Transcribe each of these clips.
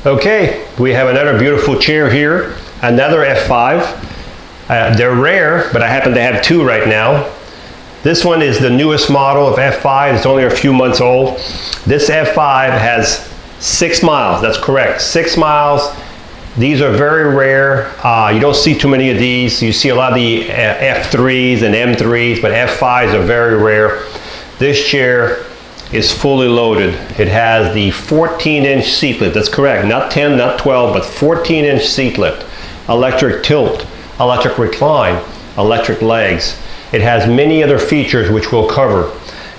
Okay, we have another beautiful chair here, another F5. They're rare, but I happen to have two right now. This one is the newest model of F5. It's only a few months old. This F5 has 6 miles. That's correct, 6 miles. These are very rare. You don't see too many of these. You see a lot of the F3s and M3s, but F5s are very rare. This chair is fully loaded. It has the 14-inch seat lift. That's correct, not 10, not 12, but 14-inch seat lift. Electric tilt, electric recline, electric legs. It has many other features which we'll cover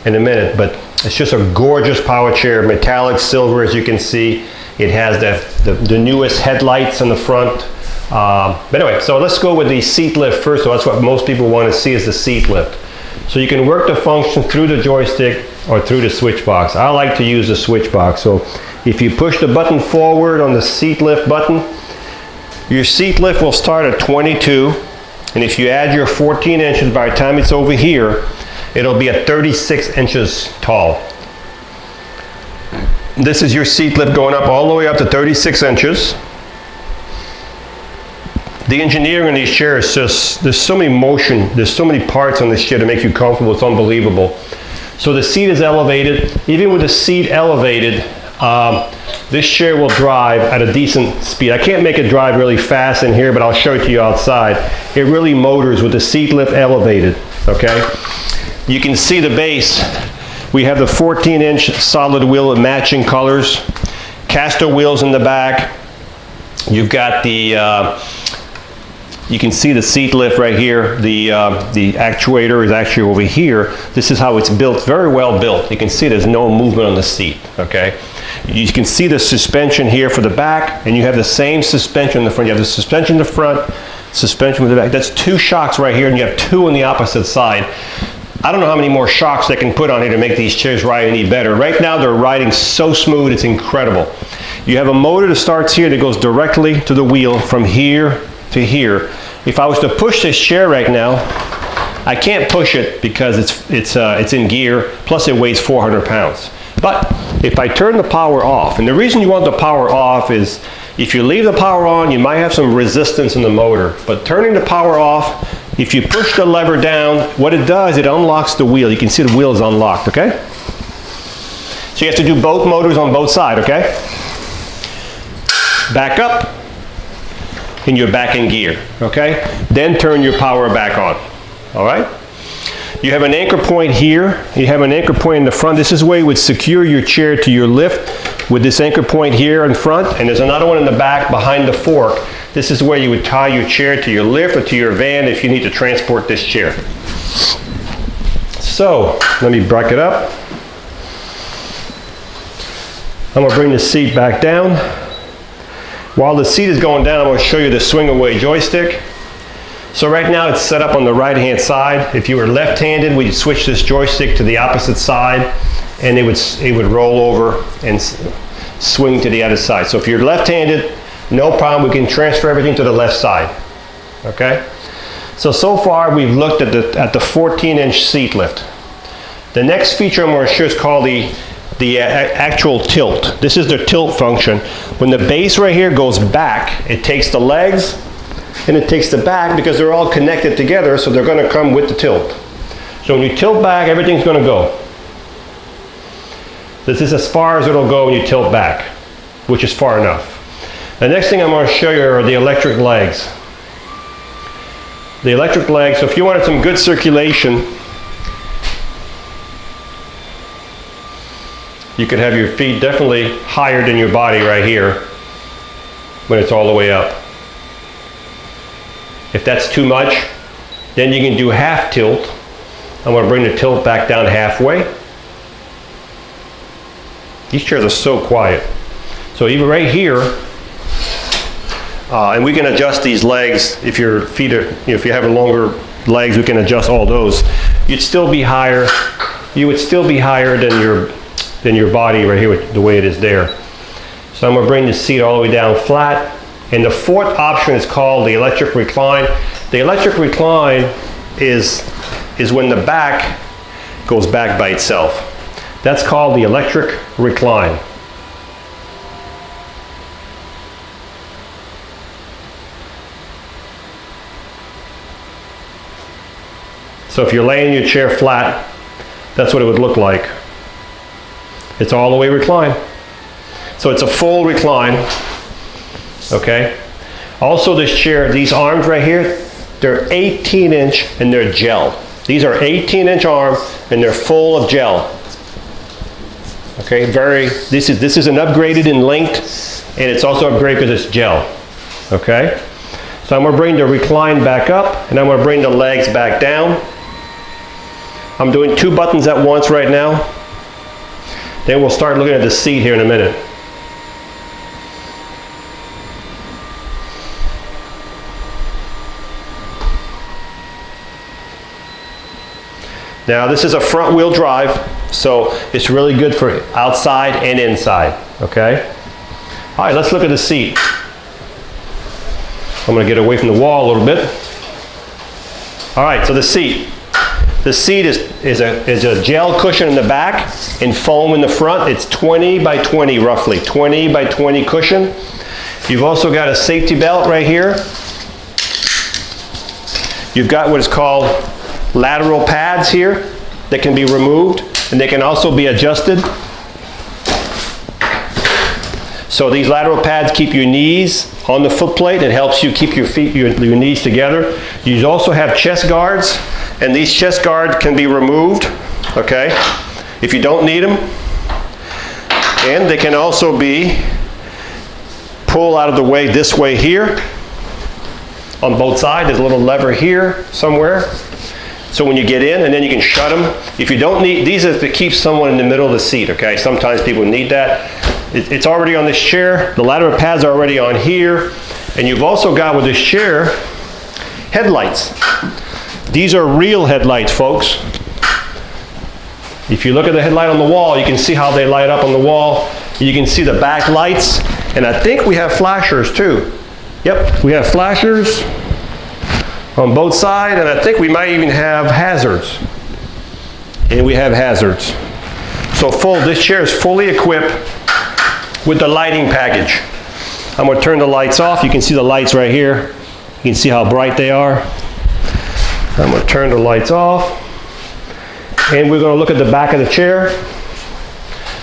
in a minute, but it's just a gorgeous power chair, metallic silver as you can see. It has the newest headlights on the front. But anyway, so let's go with the seat lift first. So that's what most people want to see, is the seat lift. So you can work the function through the joystick or through the switch box. I like to use the switch box. So if you push the button forward on the seat lift button, your seat lift will start at 22. And if you add your 14 inches, by the time it's over here, it'll be at 36 inches tall. This is your seat lift going up all the way up to 36 inches. The engineering on these chairs, just, there's so many motion, there's so many parts on this chair to make you comfortable, it's unbelievable. So the seat is elevated. Even with the seat elevated, this chair will drive at a decent speed. I can't make it drive really fast in here, but I'll show it to you outside. It really motors with the seat lift elevated, okay? You can see the base. We have the 14-inch solid wheel with matching colors, caster wheels in the back. You've got the, you can see the seat lift right here. The actuator is actually over here. This is how it's built, very well built. You can see there's no movement on the seat, okay? You can see the suspension here for the back, and you have the same suspension in the front. You have the suspension in the front, suspension with the back. That's 2 shocks right here, and you have 2 on the opposite side. I don't know how many more shocks they can put on here to make these chairs ride any better. Right now they're riding so smooth, it's incredible. You have a motor that starts here that goes directly to the wheel from here to here. If I was to push this chair right now, I can't push it because it's in gear, plus it weighs 400 pounds. But if I turn the power off, and the reason you want the power off is if you leave the power on, you might have some resistance in the motor. But turning the power off, if you push the lever down, what it does, it unlocks the wheel. You can see the wheel is unlocked, okay? So you have to do both motors on both sides, okay? Back up, and you're back in gear, okay? Then turn your power back on, all right? You have an anchor point here. You have an anchor point in the front. This is where you would secure your chair to your lift with this anchor point here in front, and there's another one in the back behind the fork. This is where you would tie your chair to your lift or to your van if you need to transport this chair. So, let me back it up. I'm gonna bring the seat back down. While the seat is going down, I'm gonna show you the swing away joystick. So right now it's set up on the right hand side. If you were left-handed, we'd switch this joystick to the opposite side, and it would roll over and swing to the other side. So if you're left-handed, no problem, we can transfer everything to the left side, okay? So far we've looked at the 14-inch seat lift. The next feature I'm going to show is called the actual tilt. This is the tilt function. When the base right here goes back, it takes the legs and it takes the back because they're all connected together, so they're going to come with the tilt. So when you tilt back, everything's going to go. This is as far as it'll go when you tilt back, which is far enough. The next thing I'm going to show you are the electric legs. The electric legs, so if you wanted some good circulation, you could have your feet definitely higher than your body right here when it's all the way up. If that's too much, then you can do half tilt. I'm going to bring the tilt back down halfway. These chairs are so quiet. So even right here, and we can adjust these legs if your feet are, if you have longer legs, we can adjust all those. You'd still be higher. You would still be higher than your body right here with the way it is there. So I'm going to bring the seat all the way down flat. And the fourth option is called the electric recline. The electric recline is when the back goes back by itself. That's called the electric recline. So if you're laying your chair flat, that's what it would look like. It's all the way reclined. So it's a full recline, okay? Also this chair, these arms right here, they're 18-inch and they're gel. These are 18-inch arms and they're full of gel. Okay, this is an upgraded in length, and it's also upgraded because it's gel. Okay? So I'm going to bring the recline back up, and I'm going to bring the legs back down. I'm doing 2 buttons at once right now. Then we'll start looking at the seat here in a minute. Now this is a front wheel drive, so it's really good for outside and inside, okay? All right, let's look at the seat. I'm gonna get away from the wall a little bit. All right, so the seat. The seat is a gel cushion in the back and foam in the front. It's 20 by 20 roughly, 20 by 20 cushion. You've also got a safety belt right here. You've got what is called lateral pads here that can be removed, and they can also be adjusted. So these lateral pads keep your knees on the foot plate. It helps you keep your feet, your knees together. You also have chest guards, and these chest guards can be removed, okay, if you don't need them. And they can also be pulled out of the way this way here on both sides. There's a little lever here somewhere. So when you get in, and then you can shut them. If you don't need, these are to keep someone in the middle of the seat, okay? Sometimes people need that. It's already on this chair. The lateral pads are already on here. And you've also got with this chair, headlights. These are real headlights, folks. If you look at the headlight on the wall, you can see how they light up on the wall. You can see the back lights. And I think we have flashers too. Yep, we have flashers on both sides, and I think we might even have hazards. And we have hazards. So this chair is fully equipped with the lighting package. I'm going to turn the lights off. You can see the lights right here. You can see how bright they are. I'm going to turn the lights off. And we're going to look at the back of the chair.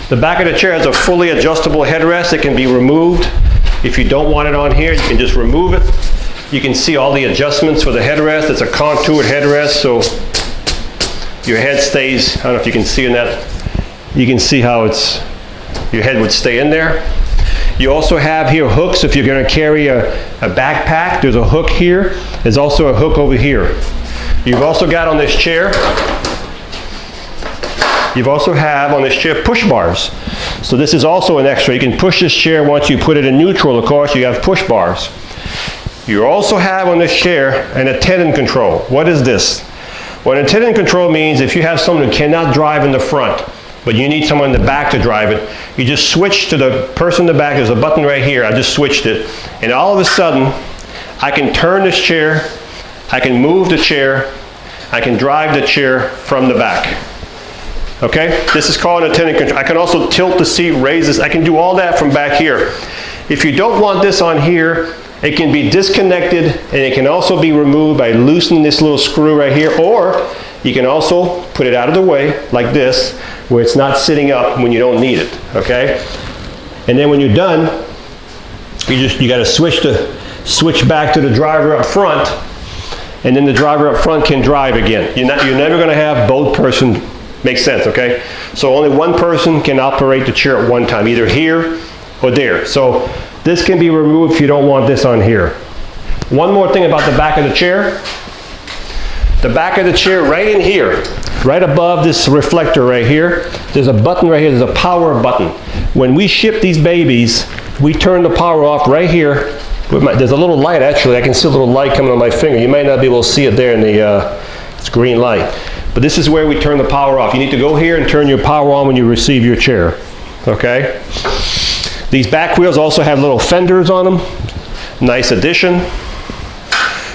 The back of the chair has a fully adjustable headrest that can be removed. If you don't want it on here, you can just remove it. You can see all the adjustments for the headrest. It's a contoured headrest, so your head stays, I don't know if you can see in that, you can see how your head would stay in there. You also have here hooks if you're going to carry a backpack. There's a hook here. There's also a hook over here. You've also got on this chair, push bars. So this is also an extra. You can push this chair once you put it in neutral, of course, you have push bars. You also have on this chair an attendant control. What is this? Well, an attendant control means if you have someone who cannot drive in the front, but you need someone in the back to drive it, you just switch to the person in the back. There's a button right here. I just switched it. And all of a sudden, I can turn this chair, I can move the chair, I can drive the chair from the back. Okay? This is called an attendant control. I can also tilt the seat, raise this. I can do all that from back here. If you don't want this on here, it can be disconnected, and it can also be removed by loosening this little screw right here, or you can also put it out of the way like this, where it's not sitting up when you don't need it, okay? And then when you're done, you got to switch back to the driver up front, and then the driver up front can drive again. You're never going to have both persons. Makes sense, okay? So only one person can operate the chair at one time, either here or there. So this can be removed if you don't want this on here. One more thing about the back of the chair. The back of the chair right in here, right above this reflector right here, there's a button right here, there's a power button. When we ship these babies, we turn the power off right here. There's a little light actually, I can see a little light coming on my finger. You might not be able to see it there in the it's green light. But this is where we turn the power off. You need to go here and turn your power on when you receive your chair, okay? These back wheels also have little fenders on them. Nice addition.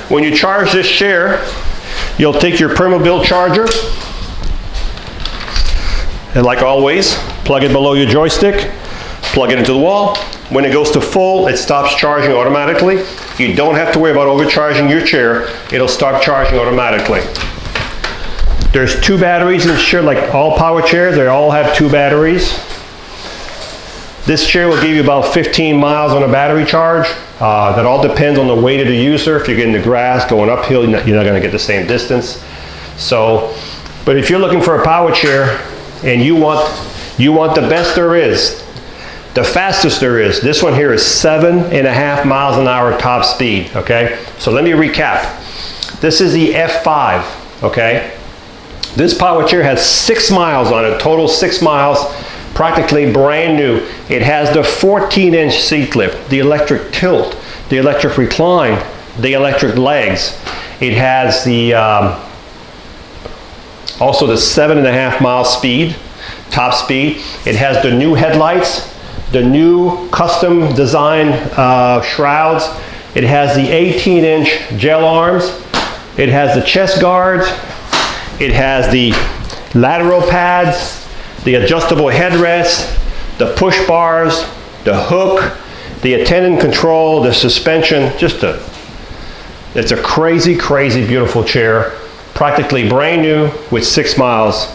When you charge this chair, you'll take your Permobil charger, and like always, plug it below your joystick, plug it into the wall. When it goes to full, it stops charging automatically. You don't have to worry about overcharging your chair. It'll stop charging automatically. There's 2 batteries in this chair, like all power chairs, they all have 2 batteries. This chair will give you about 15 miles on a battery charge. That all depends on the weight of the user. If you're getting the grass, going uphill, you're not going to get the same distance. So, but if you're looking for a power chair and you want the best there is, the fastest there is, this one here is 7.5 miles an hour top speed, okay? So let me recap. This is the F5, okay? This power chair has 6 miles on it, total 6 miles. Practically brand new. It has the 14-inch seat lift, the electric tilt, the electric recline, the electric legs. It has the also the 7.5 mile speed, top speed. It has the new headlights, the new custom design shrouds. It has the 18-inch gel arms. It has the chest guards. It has the lateral pads, the adjustable headrest, the push bars, the hook, the attendant control, the suspension. It's a crazy, crazy beautiful chair. Practically brand new with 6 miles.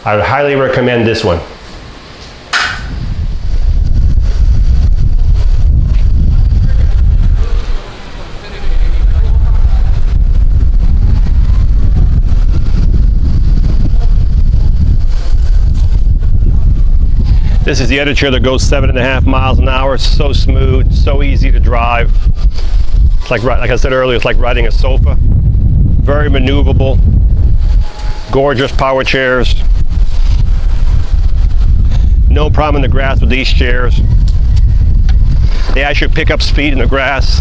I would highly recommend this one. This is the other chair that goes 7.5 miles an hour. So smooth, so easy to drive. It's like I said earlier, it's like riding a sofa. Very maneuverable. Gorgeous power chairs. No problem in the grass with these chairs. They actually pick up speed in the grass.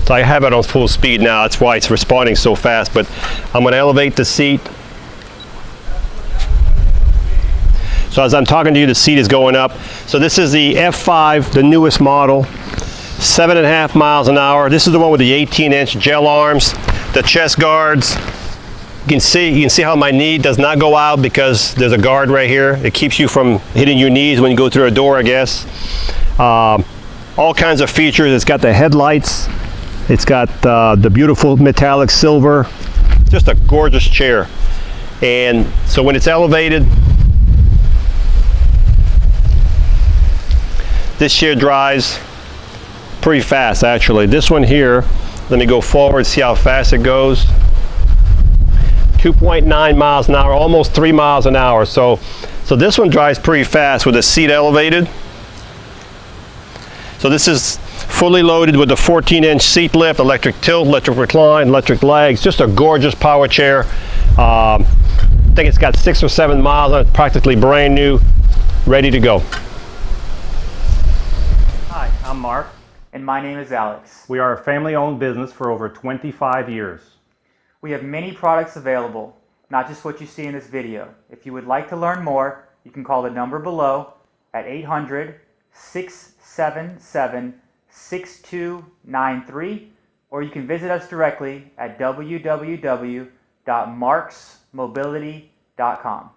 So I have it on full speed now, that's why it's responding so fast, but I'm going to elevate the seat. So as I'm talking to you, the seat is going up. So this is the F5, the newest model, 7.5 miles an hour. This is the one with the 18-inch gel arms, the chest guards. You can see how my knee does not go out because there's a guard right here. It keeps you from hitting your knees when you go through a door, I guess. All kinds of features. It's got the headlights. It's got the beautiful metallic silver. Just a gorgeous chair. And so when it's elevated, this chair drives pretty fast actually. This one here, let me go forward, see how fast it goes. 2.9 miles an hour, almost 3 miles an hour. So this one drives pretty fast with the seat elevated. So this is fully loaded with the 14-inch seat lift, electric tilt, electric recline, electric legs. Just a gorgeous power chair. I think it's got 6 or 7 miles on it, practically brand new, ready to go. Hi, I'm Mark. And my name is Alex. We are a family-owned business for over 25 years. We have many products available, not just what you see in this video. If you would like to learn more, you can call the number below at 800-677-6293, or you can visit us directly at www.marcsmobility.com.